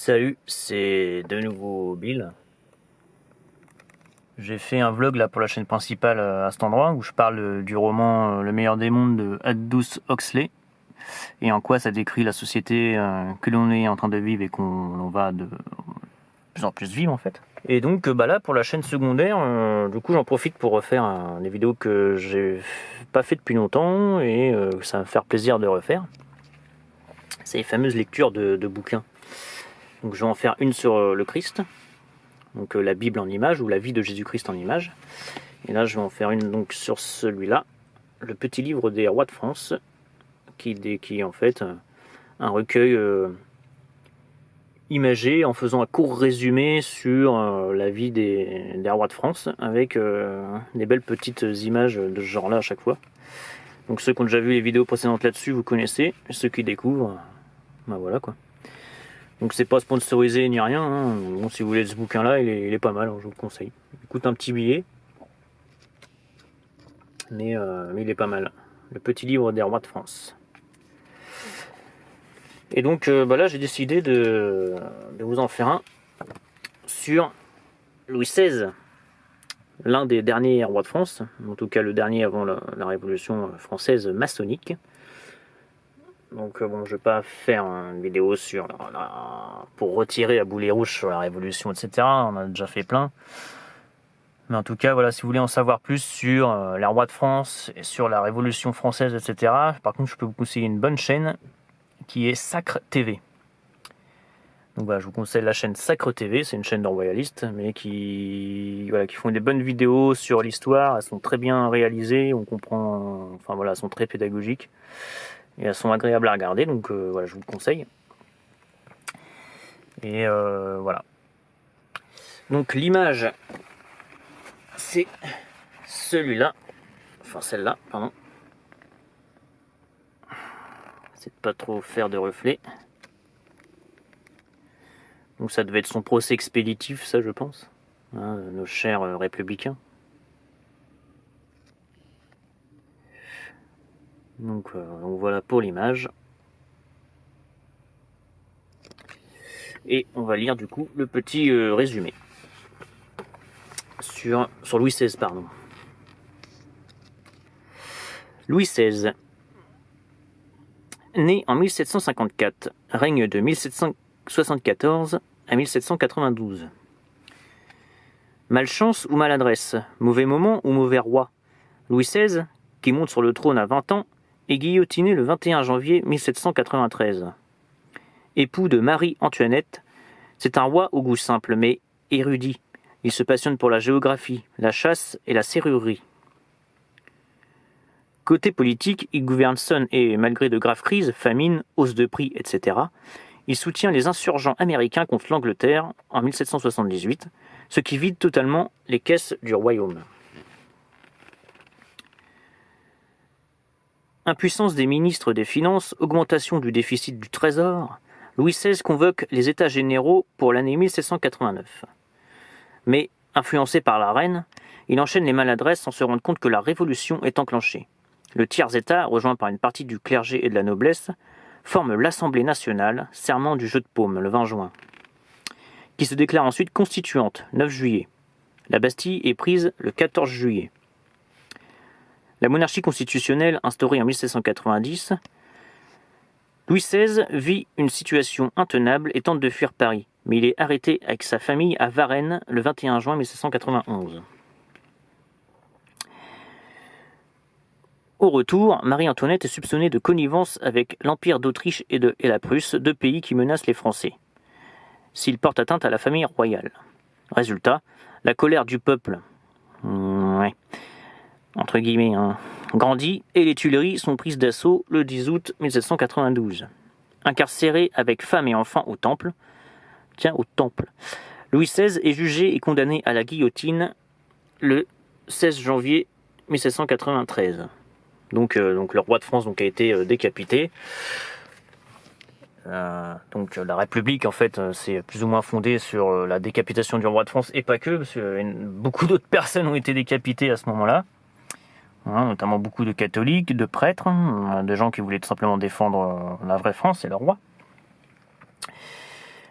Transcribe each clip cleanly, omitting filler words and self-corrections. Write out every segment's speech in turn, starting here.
Salut, c'est de nouveau Bill. J'ai fait un vlog là pour la chaîne principale à cet endroit où je parle du roman Le meilleur des mondes de Aldous Huxley et en quoi ça décrit la société que l'on est en train de vivre et qu'on va de plus en plus vivre en fait. Et donc là pour la chaîne secondaire, du coup j'en profite pour refaire des vidéos que j'ai pas fait depuis longtemps et ça va me faire plaisir de refaire. C'est les fameuses lectures de bouquins. Donc je vais en faire une sur le Christ, donc la Bible en image ou la vie de Jésus-Christ en image. Et là je vais en faire une donc sur celui-là, le petit livre des rois de France, qui est en fait un recueil imagé en faisant un court résumé sur la vie des rois de France, avec des belles petites images de ce genre-là à chaque fois. Donc ceux qui ont déjà vu les vidéos précédentes là-dessus, vous connaissez. Et ceux qui découvrent, voilà quoi. Donc c'est pas sponsorisé ni rien, hein. Bon, si vous voulez ce bouquin là, il est pas mal, hein, je vous le conseille. Il coûte un petit billet, mais il est pas mal. Le petit livre des rois de France. Et donc là j'ai décidé de vous en faire un sur Louis XVI, l'un des derniers rois de France, en tout cas le dernier avant la Révolution française maçonnique. Donc je vais pas faire une vidéo sur pour retirer à boulet rouge sur la Révolution, etc. On en a déjà fait plein. Mais en tout cas, voilà, si vous voulez en savoir plus sur les rois de France et sur la Révolution française, etc. Par contre, je peux vous conseiller une bonne chaîne qui est Sacre TV. Donc voilà, je vous conseille la chaîne Sacre TV, c'est une chaîne de royalistes, mais qui font des bonnes vidéos sur l'histoire. Elles sont très bien réalisées, on comprend, elles sont très pédagogiques. Et elles sont agréables à regarder, donc je vous le conseille. Et voilà. Donc l'image, c'est celui-là. Enfin celle-là, pardon. C'est de pas trop faire de reflets. Donc ça devait être son procès expéditif, ça je pense. Hein, nos chers républicains. Donc voilà pour l'image. Et on va lire du coup le petit résumé sur Louis XVI, pardon. Louis XVI, né en 1754, règne de 1774 à 1792. Malchance ou maladresse, mauvais moment ou mauvais roi, Louis XVI, qui monte sur le trône à 20 ans, est guillotiné le 21 janvier 1793. Époux de Marie-Antoinette, c'est un roi au goût simple mais érudit. Il se passionne pour la géographie, la chasse et la serrurerie. Côté politique, il gouverne seul et, malgré de graves crises, famines, hausses de prix, etc., il soutient les insurgents américains contre l'Angleterre en 1778, ce qui vide totalement les caisses du royaume. Impuissance des ministres des Finances, augmentation du déficit du Trésor, Louis XVI convoque les États généraux pour l'année 1789. Mais, influencé par la reine, il enchaîne les maladresses sans se rendre compte que la révolution est enclenchée. Le tiers-État, rejoint par une partie du clergé et de la noblesse, forme l'Assemblée nationale, serment du jeu de paume, le 20 juin, qui se déclare ensuite constituante, 9 juillet. La Bastille est prise le 14 juillet. La monarchie constitutionnelle instaurée en 1790, Louis XVI vit une situation intenable et tente de fuir Paris, mais il est arrêté avec sa famille à Varennes le 21 juin 1791. Au retour, Marie-Antoinette est soupçonnée de connivence avec l'Empire d'Autriche et la Prusse, deux pays qui menacent les Français, s'ils portent atteinte à la famille royale. Résultat, la colère du peuple, entre guillemets, grandit et les Tuileries sont prises d'assaut le 10 août 1792. Incarcéré avec femmes et enfants au Temple, Louis XVI est jugé et condamné à la guillotine le 16 janvier 1793. Donc le roi de France a été décapité. Donc la République en fait c'est plus ou moins fondée sur la décapitation du roi de France et pas que, parce que beaucoup d'autres personnes ont été décapitées à ce moment-là. Notamment beaucoup de catholiques, de prêtres, de gens qui voulaient tout simplement défendre la vraie France et le roi.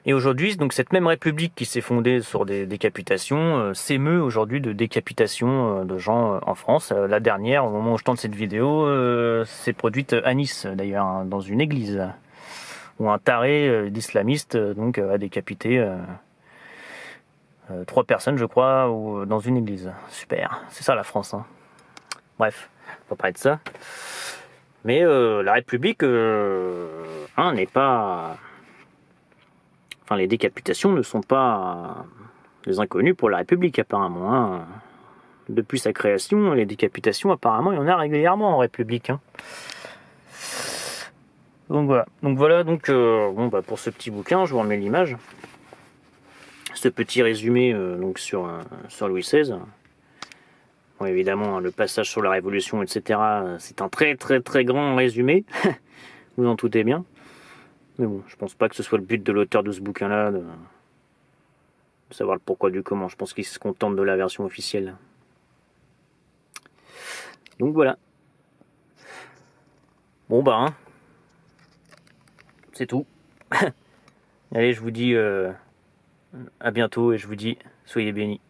Et aujourd'hui, donc cette même république qui s'est fondée sur des décapitations s'émeut aujourd'hui de décapitations de gens en France. La dernière, au moment où je tourne cette vidéo, s'est produite à Nice, d'ailleurs, hein, dans une église, où un taré d'islamiste donc a décapité 3 personnes, je crois, dans une église. Super, c'est ça la France. Hein. Bref, on va parler de ça. Mais la République n'est pas... Enfin, les décapitations ne sont pas des inconnus pour la République, apparemment. Hein. Depuis sa création, les décapitations, apparemment, il y en a régulièrement en République. Hein. Donc voilà. Pour ce petit bouquin, je vous remets l'image. Ce petit résumé donc sur Louis XVI. Bon, évidemment, le passage sur la Révolution, etc., c'est un très très très grand résumé. Vous en doutez bien. Mais bon, je pense pas que ce soit le but de l'auteur de ce bouquin-là, de savoir le pourquoi du comment. Je pense qu'il se contente de la version officielle. Donc voilà. Bon bah, c'est tout. Allez, je vous dis à bientôt et je vous dis soyez bénis.